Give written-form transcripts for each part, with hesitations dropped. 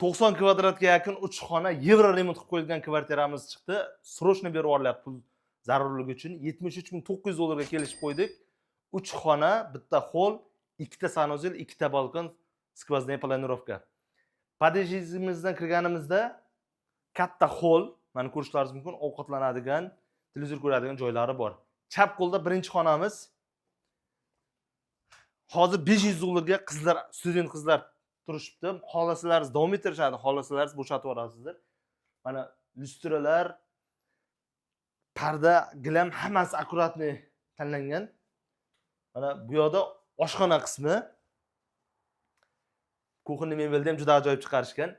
90 kvadratga yaqin 3 xona yevro remont qilib qo'yilgan kvartiramiz chiqdi. Srochno berib yuboryapti pul zarurligi uchun. 73.900 dollarga kelishib qo'ydik. 3 xona, bitta hol, ikkita sanuzel, ikkita balkon, skvozная planirovka. Podъездimizdan kirganimizda katta hol, mana ko'rishlaringiz mumkin, ovqatlanadigan, televizor ko'radigan joylari bor. Chap qo'lda birinchi xonamiz. Hozir 500 dollarga qizlar, student qizlar turishibdi. Xolasalaringiz davom ettirishadi, xolasalaringiz bo'shatib yuborasizlar. Mana lyustralar, parda, gilam hammasi akkuratni tanlangan. Mana bu yerda oshxona qismi. Kuxonli mebelda ham juda ajoyib chiqarishgan.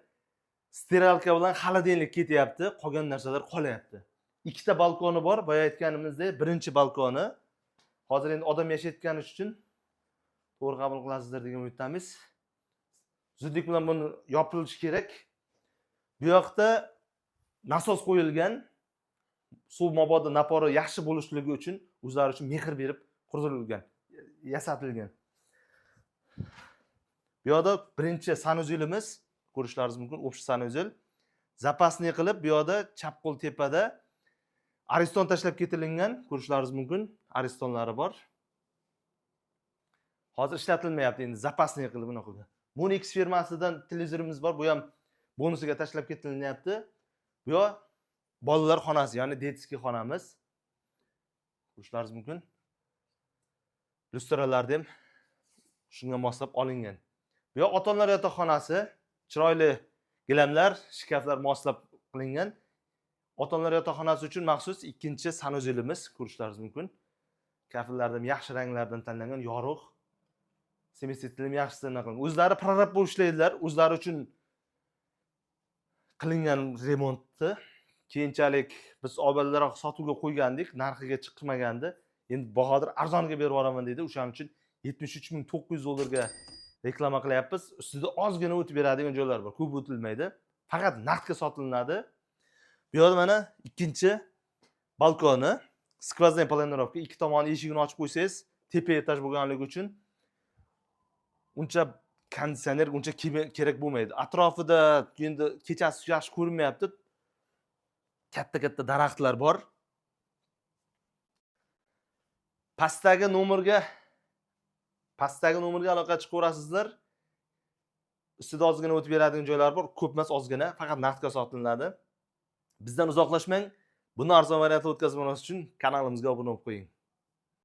Steralka bilan xolodilnik ketyapti, qolgan narsalar qolyapti. Ikkita balkoni bor, boya aytganimizdek, birinchi balkoni. Hozir endi odam yashayotgani uchun to'g'ri qabul qilasizlar degan umiddamiz. Zudlik bilan buni yopilishi kerak. Bu yoqda nasos qo'yilgan. Suv mabodo napori yaxshi bo'lishligi uchun o'zlari uchun mehr berib qurilgan, yasatilgan. Bu yerda birinchi sanuzelimiz, ko'rishlaringiz mumkin, общий sanuzel. Zapasni qilib, bu yerda chap qo'l tepada ariston tashlab ketilingan, ko'rishlaringiz mumkin, aristonlari bor. Hozir ishlatilmayapti endi, zapasni qilib buni qilgan. Monix firmasidan televizorimiz bor, bu ham bonusiga tashlab ketilinyapti. Bu yer bolalar xonasi, ya'ni detskiy xonamiz. Ko'rishlaringiz mumkin. Lyustralar ham shunga moslab olingan. Bu yer ota-onalar yotoqxonasi, chiroyli gilamlar, shkaflar moslab qilingan. Ota-onalar yotoqxonasi uchun maxsus ikkinchi sanuzelimiz, ko'rishlaringiz mumkin. Kafillarda yaxshi ranglardan tanlangan, yorug', semestitlim yaxshisidan qilingan. O'zlari prorab ishlaydilar, o'zlari uchun qilingan remontni. Keyinchalik biz avvalroq sotuvga qo'ygandik, narxiga chiqmagandi. Endi Bahodir arzonga berib yuboraman dedi. O'shaning uchun 73.900 dollarga reklama qilyapmiz. Ustida ozgina o'tib beradigan joylar bor, ko'p o'tilmaydi. Faqat naqdga sotilinadi. Bu yerda mana ikkinchi balkoni, skvozная planirovka, ikki tomon eshigini ochib qo'ysangiz, tepa etaj bo'lganligi uchun uncha konditsioner uncha kerak bo'lmaydi. Atrofida endi kechasi yaxshi ko'rinmayapti. Katta-katta daraxtlar bor. Pastdagi nomerga aloqa chiqaverasizlar. Ustida ozgina o'tib beradigan joylar bor, ko'p emas, ozgina, faqat naqdga sotilinadi. Bizdan uzoqlashmang. Buni arzon variantda o'tkazib olasiz uchun kanalimizga obuna bo'lib qo'ying.